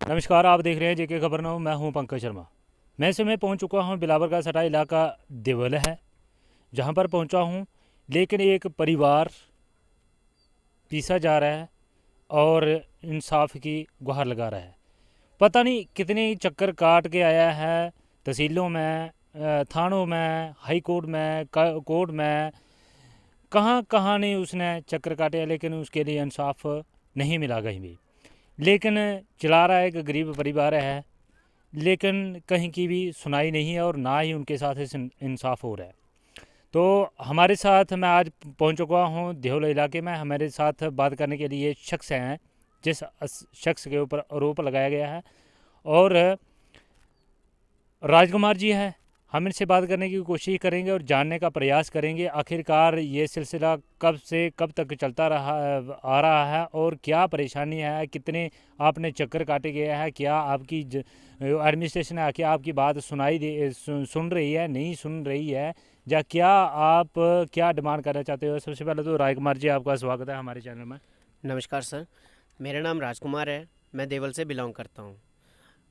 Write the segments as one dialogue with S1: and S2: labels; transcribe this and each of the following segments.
S1: नमस्कार, आप देख रहे हैं जेके खबरनामा। मैं हूं पंकज शर्मा। मैं इस समय पहुंच चुका हूं बिलावर का सटा इलाका देवल है, जहां पर पहुंचा हूं। लेकिन एक परिवार पीसा जा रहा है और इंसाफ की गुहार लगा रहा है। पता नहीं कितने चक्कर काट के आया है, तहसीलों में, थानों में, हाई कोर्ट में, कोर्ट में, कहाँ कहाँ नहीं उसने चक्कर काटे, लेकिन उसके लिए इंसाफ नहीं मिला कहीं भी। लेकिन चला रहा है, एक गरीब परिवार है, लेकिन कहीं की भी सुनाई नहीं है और ना ही उनके साथ इंसाफ हो रहा है। तो हमारे साथ मैं आज पहुंच चुका हूं देहौल इलाके में। हमारे साथ बात करने के लिए शख्स हैं जिस शख्स के ऊपर आरोप लगाया गया है, और राजकुमार जी हैं। हम इनसे बात करने की कोशिश करेंगे और जानने का प्रयास करेंगे आखिरकार ये सिलसिला कब से कब तक चलता रहा आ रहा है और क्या परेशानी है, कितने आपने चक्कर काटे गए हैं, क्या आपकी एडमिनिस्ट्रेशन आके आपकी बात सुन रही है, नहीं सुन रही है, या क्या आप क्या डिमांड करना चाहते हो। सबसे पहले तो राजकुमार जी, आपका स्वागत है हमारे चैनल में।
S2: नमस्कार सर, मेरा नाम राजकुमार है। मैं देवल से बिलोंग करता हूँ।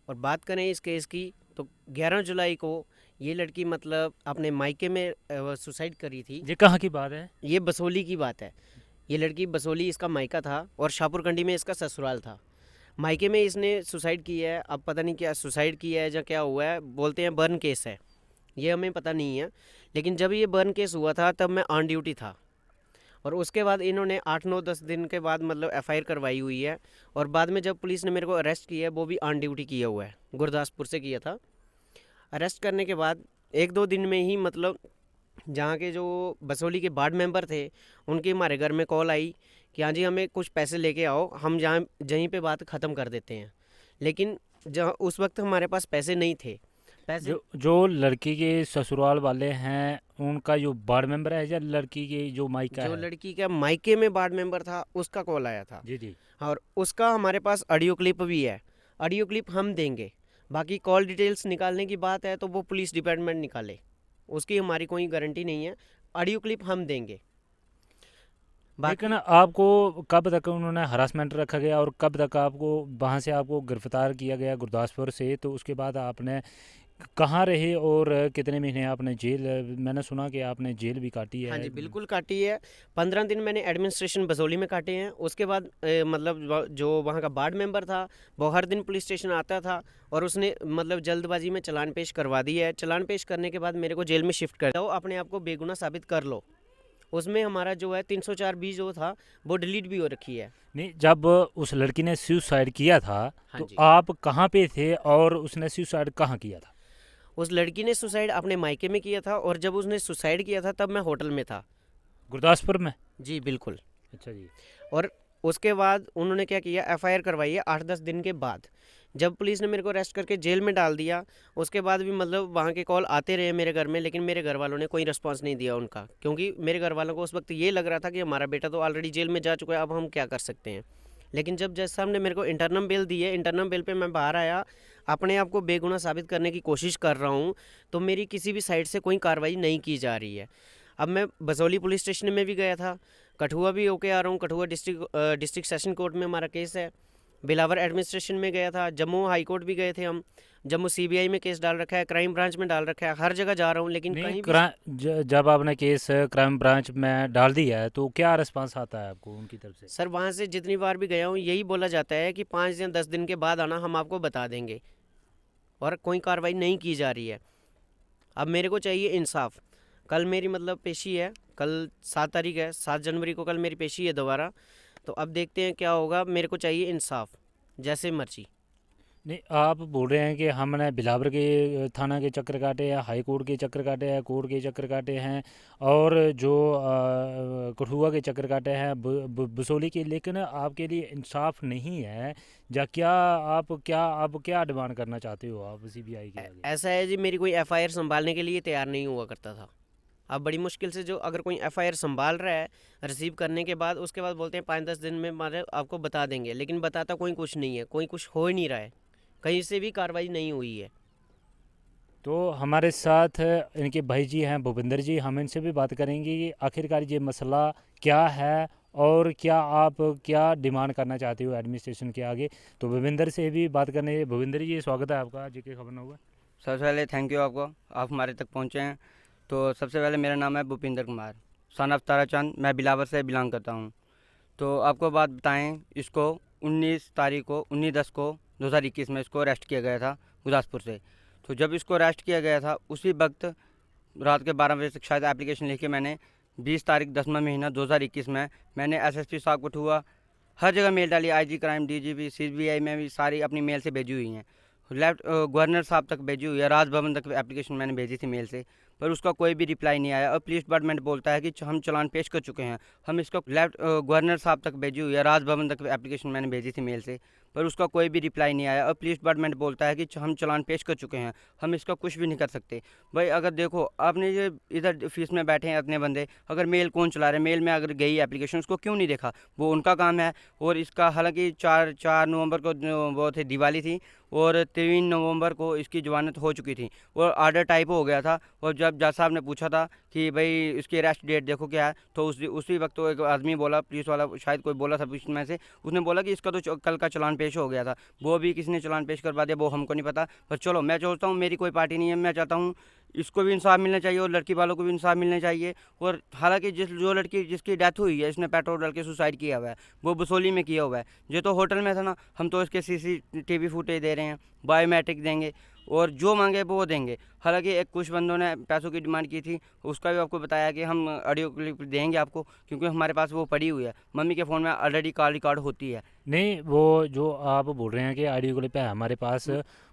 S2: और बात करें इस केस की, तो 11 जुलाई को ये लड़की मतलब अपने मायके में सुसाइड करी थी।
S1: ये कहाँ की बात है?
S2: ये बसोली की बात है। ये लड़की बसोली इसका मायका था और शाहपुरकंडी में इसका ससुराल था। मायके में इसने सुसाइड की है। अब पता नहीं क्या सुसाइड किया है या क्या हुआ है, बोलते हैं बर्न केस है, ये हमें पता नहीं है। लेकिन जब ये बर्न केस हुआ था तब मैं ऑन ड्यूटी था, और उसके बाद इन्होंने 8-9-10 दिन के बाद मतलब एफआईआर करवाई हुई है। और बाद में जब पुलिस ने मेरे को अरेस्ट किया है, वो भी ऑन ड्यूटी किया हुआ है, गुरदासपुर से किया था। अरेस्ट करने के बाद 1-2 दिन में ही मतलब जहाँ के जो बसोली के वार्ड मेंबर थे, उनके हमारे घर में कॉल आई कि हाँ जी हमें कुछ पैसे लेके आओ, हम जहाँ यहीं पे बात ख़त्म कर देते हैं। लेकिन जहाँ उस वक्त हमारे पास पैसे नहीं थे। पैसे
S1: जो जो लड़की के ससुराल वाले हैं, उनका जो वार्ड मेंबर है या लड़की के जो मायका
S2: जो
S1: है?
S2: लड़की का मायके में वार्ड मेंबर था उसका कॉल आया था।
S1: जी जी।
S2: और उसका हमारे पास ऑडियो क्लिप भी है। ऑडियो क्लिप हम देंगे। बाकी कॉल डिटेल्स निकालने की बात है तो वो पुलिस डिपार्टमेंट निकाले, उसकी हमारी कोई गारंटी नहीं है। ऑडियो क्लिप हम देंगे।
S1: लेकिन
S2: बाकी
S1: आपको कब तक उन्होंने हरासमेंट रखा गया और कब तक आपको वहाँ से आपको गिरफ्तार किया गया गुरदासपुर से? तो उसके बाद आपने कहाँ रहे और कितने महीने आपने जेल, मैंने सुना कि आपने जेल भी काटी
S2: हाँ
S1: है।
S2: जी बिल्कुल काटी है। 15 दिन मैंने एडमिनिस्ट्रेशन बसोली में काटे हैं। उसके बाद मतलब जो वहाँ का वार्ड मेंबर था वो हर दिन पुलिस स्टेशन आता था, और उसने मतलब जल्दबाजी में चालान पेश करवा दिया है। चालान पेश करने के बाद मेरे को जेल में शिफ्ट कर दो, अपने आप को बेगुनाह साबित कर लो। उसमें हमारा जो है 304 बी जो था वो डिलीट भी हो रखी है।
S1: नहीं, जब उस लड़की ने सुसाइड किया था
S2: हाँ
S1: तो
S2: जी।
S1: आप कहाँ पे थे और उसने सुसाइड कहाँ किया था?
S2: उस लड़की ने सुसाइड अपने मायके में किया था, और जब उसने सुसाइड किया था तब मैं होटल में था।
S1: गुरदासपुर में?
S2: जी बिल्कुल।
S1: अच्छा जी।
S2: और उसके बाद उन्होंने क्या किया, एफआईआर करवाई है 8-10 दिन के बाद। जब पुलिस ने मेरे को अरेस्ट करके जेल में डाल दिया, उसके बाद भी मतलब वहाँ के कॉल आते रहे मेरे घर में, लेकिन मेरे घर वालों ने कोई रिस्पांस नहीं दिया उनका, क्योंकि मेरे घर वालों को उस वक्त ये लग रहा था कि हमारा बेटा तो ऑलरेडी जेल में जा चुका है, अब हम क्या कर सकते हैं। लेकिन जब जज साहब ने मेरे को इंटरनल बेल दी है, इंटरनल बेल पे मैं बाहर आया, अपने आप को बेगुनाह साबित करने की कोशिश कर रहा हूँ, तो मेरी किसी भी साइड से कोई कार्रवाई नहीं की जा रही है। अब मैं बसोली पुलिस स्टेशन में भी गया था, कठुआ भी होके आ रहा हूँ, कठुआ डिस्ट्रिक्ट सेशन कोर्ट में हमारा केस है। बिलावर एडमिनिस्ट्रेशन में गया था, जम्मू हाई कोर्ट भी गए थे हम, जम्मू सीबीआई में केस डाल रखा है, क्राइम ब्रांच में डाल रखा है, हर जगह जा रहा हूँ, लेकिन
S1: नहीं,
S2: कहीं भी
S1: जब आपने केस क्राइम ब्रांच में डाल दिया है तो क्या रिस्पांस आता है आपको उनकी तरफ से?
S2: सर वहाँ से जितनी बार भी गया हूँ यही बोला जाता है कि 5 या 10 दिन के बाद आना, हम आपको बता देंगे, और कोई कार्रवाई नहीं की जा रही है। अब मेरे को चाहिए इंसाफ। कल मेरी मतलब पेशी है, कल 7 तारीख है, 7 जनवरी को कल मेरी पेशी है दोबारा। तो अब देखते हैं क्या होगा। मेरे को चाहिए इंसाफ, जैसे मर्जी।
S1: नहीं, आप बोल रहे हैं कि हमने बिलावर के थाना के चक्कर काटे हैं, हाई कोर्ट के चक्कर काटे हैं, कोर्ट के चक्कर काटे हैं, और जो कठुआ के चक्कर काटे हैं, बसोली के, लेकिन आपके लिए इंसाफ नहीं है। या क्या डिमांड करना चाहते हो आप सीबीआई के आगे?
S2: ऐसा है जी, मेरी कोई एफआईआर संभालने के लिए तैयार नहीं हुआ करता था। अब बड़ी मुश्किल से जो अगर कोई एफआईआर संभाल रहा है, रिसीव करने के बाद उसके बाद बोलते हैं 5-10 दिन में हमारे आपको बता देंगे, लेकिन बताता कोई कुछ नहीं है, कोई कुछ हो ही नहीं रहा है, कहीं से भी कार्रवाई नहीं हुई है।
S1: तो हमारे साथ इनके भाई जी हैं भूपेंद्र जी, हम इनसे भी बात करेंगे कि आखिरकार ये मसला क्या है और क्या डिमांड करना चाहते हो एडमिनिस्ट्रेशन के आगे? तो भूपेंद्र से भी बात करने। भूपेंद्र जी, स्वागत है आपका जेके खबर हुआ।
S3: सबसे पहले थैंक यू आपको, आप हमारे तक पहुँचे हैं। तो सबसे पहले मेरा नाम है भूपिंदर कुमार, सन ऑफ ताराचंद। मैं बिलावर से बिलोंग करता हूँ। तो आपको बात बताएं, इसको 19/10 को 2021 में इसको अरेस्ट किया गया था गुरदासपुर से। तो जब इसको अरेस्ट किया गया था उसी वक्त रात के 12 बजे तक शायद एप्लीकेशन लिख के मैंने 20 तारीख 10वां महीना 2021 में मैंने एसएसपी साहब को ठुआ हर जगह मेल डाली, आईजी क्राइम, डीजीपी, सीबीआई में भी सारी अपनी मेल से भेजी हुई हैं। लेफ्ट गवर्नर साहब तक भेजी हुई है, राजभवन तक एप्लीकेशन मैंने भेजी थी मेल से, पर उसका कोई भी रिप्लाई नहीं आया। और पुलिस डिपार्टमेंट बोलता है कि हम चालान पेश कर चुके हैं। हम इसको लेफ्ट गवर्नर साहब तक भेजी हुई है, राजभवन तक एप्लीकेशन मैंने भेजी थी मेल से, पर उसका कोई भी रिप्लाई नहीं आया। और पुलिस डिपार्टमेंट बोलता है कि हम चालान पेश कर चुके हैं, हम इसका कुछ भी नहीं कर सकते। भाई अगर देखो, आपने ये इधर ऑफिस में बैठे हैं अपने बंदे, अगर मेल कौन चला रहे हैं, मेल में अगर गई एप्लीकेशन उसको क्यों नहीं देखा, वो उनका काम है। और इसका हालांकि 4 नवंबर को वो थे दिवाली थी, और 3 नवंबर को इसकी जमानत हो चुकी थी और आर्डर टाइप हो गया था। और जब जज साहब ने पूछा था कि भाई इसकी अरेस्ट डेट देखो क्या है, तो उसी वक्त तो एक आदमी बोला, पुलिस वाला शायद कोई बोला था पुलिस में से, उसने बोला कि इसका तो कल का चालान पेश हो गया था। वो भी किसी ने चालान पेश करवा दिया, वो हमको नहीं पता। पर चलो, मैं सोचता हूँ मेरी कोई पार्टी नहीं है, मैं चाहता हूँ इसको भी इंसाफ मिलना चाहिए और लड़की वालों को भी इंसाफ मिलना चाहिए। और हालांकि जो लड़की जिसकी डेथ हुई है, इसने पेट्रोल डाल के सुसाइड किया हुआ है, वो बसोली में किया हुआ है। जो तो होटल में था ना, हम तो इसके सीसीटीवी फुटेज दे रहे हैं, बायोमेट्रिक देंगे और जो मांगे वो देंगे। हालांकि एक कुछ बंदों ने पैसों की डिमांड की थी, उसका भी आपको बताया कि हम ऑडियो क्लिप देंगे आपको, क्योंकि हमारे पास वो पड़ी हुई है। मम्मी के फ़ोन में ऑलरेडी कॉल रिकॉर्ड होती है।
S1: नहीं, वो जो आप बोल रहे हैं कि ऑडियो क्लिप है हमारे पास,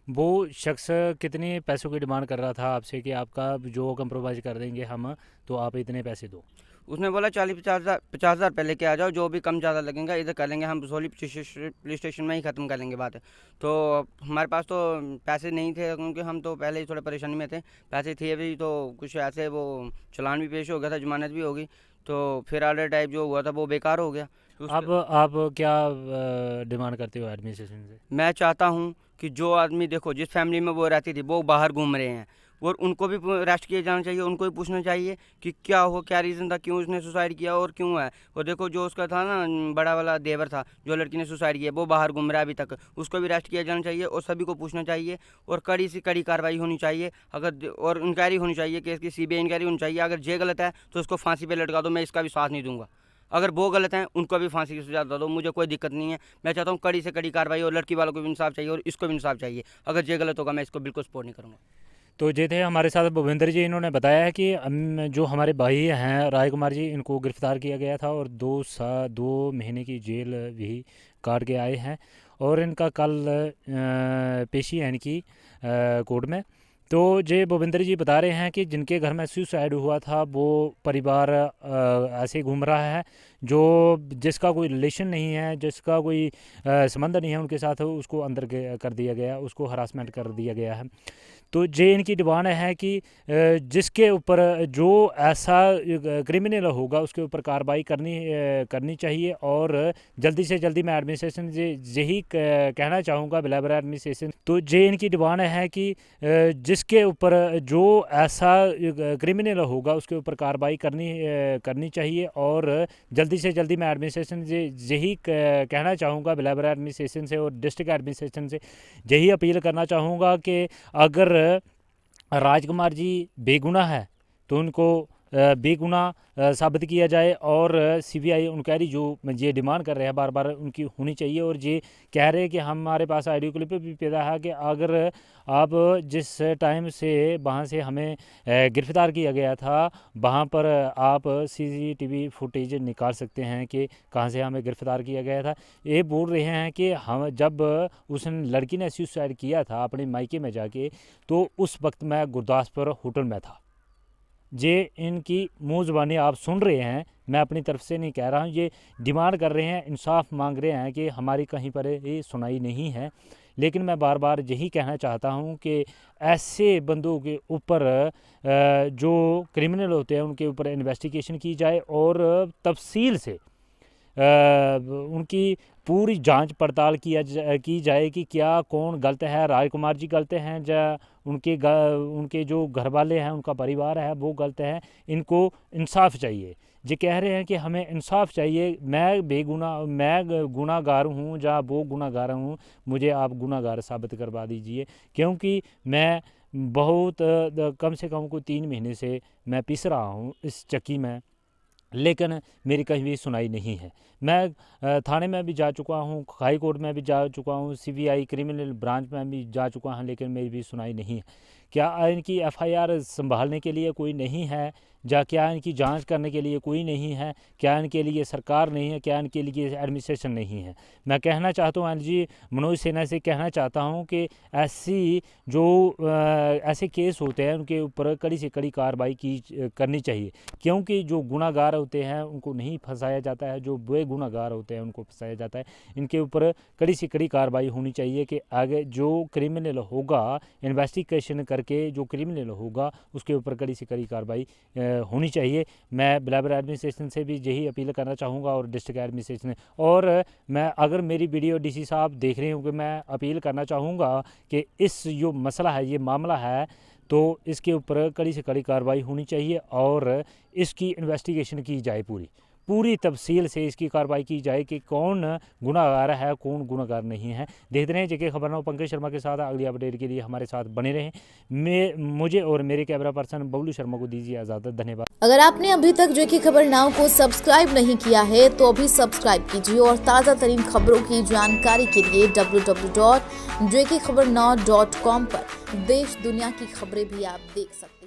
S1: वो शख्स कितने पैसों की डिमांड कर रहा था आपसे कि आपका जो कंप्रोमाइज़ कर देंगे हम, तो आप इतने पैसे दो?
S3: उसने बोला 40-50 हज़ार पहले के आ जाओ, जो भी कम ज़्यादा लगेगा इधर कर लेंगे, हम बसोली पुलिस स्टेशन में ही ख़त्म कर लेंगे बात। तो हमारे पास तो पैसे नहीं थे, क्योंकि हम तो पहले ही थोड़े परेशानी में थे। पैसे थे भी तो कुछ ऐसे, वो चालान भी पेश हो गया था, जमानत भी होगी, तो फिर ऑर्डर टाइप जो हुआ था वो बेकार हो गया।
S1: अब आप क्या डिमांड करते हो एडमिनिस्ट्रेशन से?
S3: मैं चाहता हूं कि जो आदमी, देखो जिस फैमिली में वो रहती थी, वो बाहर घूम रहे हैं, और उनको भी अरेस्ट किया जाना चाहिए। उनको भी पूछना चाहिए कि क्या हो, क्या रीज़न था, क्यों उसने सुसाइड किया और क्यों है। और देखो जो उसका था ना, बड़ा वाला देवर था, जो लड़की ने सुसाइड किया, वो बाहर घूम रहा है अभी तक, उसको भी अरेस्ट किया जाना चाहिए और सभी को पूछना चाहिए। और कड़ी से कड़ी कार्रवाई होनी चाहिए, अगर और इंक्वायरी होनी चाहिए, केस की सीबीआई इंक्वायरी होनी चाहिए। अगर ये गलत है तो उसको फांसी पर लटका दो, मैं इसका भी साथ नहीं दूंगा। अगर वो गलत हैं उनको भी फांसी की सजा दो, मुझे कोई दिक्कत नहीं है। मैं चाहता हूँ कड़ी से कड़ी कार्रवाई, और लड़की वालों को भी इंसाफ चाहिए और इसको भी इंसाफ चाहिए। अगर ये गलत होगा मैं इसको बिल्कुल सपोर्ट नहीं करूँगा।
S1: तो ये थे हमारे साथ भूपेंद्र जी। इन्होंने बताया है कि जो हमारे भाई हैं राय कुमार जी, इनको गिरफ्तार किया गया था और 2 महीने की जेल भी काट के आए हैं, और इनका कल पेशी है इनकी कोर्ट में। तो ये भूपेंद्र जी बता रहे हैं कि जिनके घर में सुसाइड हुआ था वो परिवार ऐसे ही घूम रहा है, जो जिसका कोई रिलेशन नहीं है, जिसका कोई संबंध नहीं है उनके साथ, उसको अंदर कर दिया गया, उसको हरासमेंट कर दिया गया है। तो ये इनकी डिमांड है कि जिसके ऊपर जो ऐसा क्रिमिनल होगा उसके ऊपर कार्रवाई करनी चाहिए। और जल्दी से जल्दी मैं एडमिनिस्ट्रेशन से यही कहना चाहूँगा, बिलावर एडमिनिस्ट्रेशन, तो ये इनकी डिमांड है कि जिसके ऊपर जो ऐसा क्रिमिनल होगा उसके ऊपर कार्रवाई करनी चाहिए। और जल्दी से जल्दी मैं एडमिनिस्ट्रेशन से यही कहना चाहूँगा, बिलावर एडमिनिस्ट्रेशन से और डिस्ट्रिक्ट एडमिनिस्ट्रेशन से यही अपील करना चाहूँगा कि अगर राजकुमार जी बेगुनाह है तो उनको बेगुनाह साबित किया जाए, और सीबीआई इंक्वायरी जो ये डिमांड कर रहे हैं बार बार उनकी होनी चाहिए। और ये कह रहे हैं कि हमारे पास ऑडियो क्लिप भी पैदा है कि अगर आप जिस टाइम से वहाँ से हमें गिरफ्तार किया गया था, वहाँ पर आप सीसीटीवी फुटेज निकाल सकते हैं कि कहाँ से हमें गिरफ्तार किया गया था। ये बोल रहे हैं कि हम जब उस लड़की ने सुसाइड किया था अपने मायके में जाके, तो उस वक्त मैं गुरदासपुर होटल में था। ये इनकी मुँह ज़बानी आप सुन रहे हैं, मैं अपनी तरफ से नहीं कह रहा हूँ। ये डिमांड कर रहे हैं, इंसाफ मांग रहे हैं कि हमारी कहीं पर ये सुनाई नहीं है। लेकिन मैं बार बार यही कहना चाहता हूँ कि ऐसे बंदों के ऊपर जो क्रिमिनल होते हैं उनके ऊपर इन्वेस्टिगेशन की जाए और तफसील से उनकी पूरी जांच पड़ताल की जाए कि क्या कौन गलत है, राजकुमार जी गलत हैं या उनके जो घर वाले हैं, उनका परिवार है वो गलत है। इनको इंसाफ चाहिए। जो कह रहे हैं कि हमें इंसाफ चाहिए, मैं गुनाहगार हूँ या वो गुनाहगार हूँ, मुझे आप गुनाहगार साबित करवा दीजिए, क्योंकि मैं बहुत कम से कम कोई 3 महीने से मैं पिस रहा हूँ इस चक्की में, लेकिन मेरी कहीं भी सुनाई नहीं है। मैं थाने में भी जा चुका हूँ, हाई कोर्ट में भी जा चुका हूँ, CBI क्रिमिनल ब्रांच में भी जा चुका हूँ, लेकिन मेरी भी सुनाई नहीं है। क्या इनकी FIR संभालने के लिए कोई नहीं है, या क्या इनकी जांच करने के लिए कोई नहीं है? क्या इनके लिए सरकार नहीं है? क्या इनके लिए एडमिनिस्ट्रेशन नहीं है? मैं कहना चाहता हूँ NG मनोज सिन्हा से कहना चाहता हूँ कि ऐसे केस होते हैं उनके ऊपर कड़ी से कड़ी कार्रवाई करनी चाहिए, क्योंकि जो गुनाहगार होते हैं उनको नहीं फंसाया जाता है, जो बुरे गुनाहगार होते हैं उनको फंसाया जाता है। इनके ऊपर कड़ी से कड़ी कार्रवाई होनी चाहिए कि आगे जो क्रिमिनल होगा, इन्वेस्टिगेशन करके जो क्रिमिनल होगा उसके ऊपर कड़ी से कड़ी कार्रवाई होनी चाहिए। मैं बिलावर एडमिनिस्ट्रेशन से भी यही अपील करना चाहूँगा और डिस्ट्रिक्ट एडमिनिस्ट्रेशन, और मैं अगर मेरी वीडियो DC साहब देख रहे होंगे, मैं अपील करना चाहूँगा कि इस जो मसला है, ये मामला है, तो इसके ऊपर कड़ी से कड़ी कार्रवाई होनी चाहिए और इसकी इन्वेस्टिगेशन की जाए, पूरी तफसील से इसकी कार्रवाई की जाए कि कौन गुनाहगार है, कौन गुनाहगार नहीं है। देखते रहें JK खबरनामा पंकज शर्मा के साथ। अगली अपडेट के लिए हमारे साथ बने रहें। मुझे और मेरे कैमरा पर्सन बबलू शर्मा को दीजिए इजाज़त। धन्यवाद।
S4: अगर आपने अभी तक JK खबरनामा को सब्सक्राइब नहीं किया है तो अभी सब्सक्राइब कीजिए और ताज़ा तरीन खबरों की जानकारी के लिए www.jkkhabarnaama.com पर देश दुनिया की खबरें भी आप देख सकते हैं।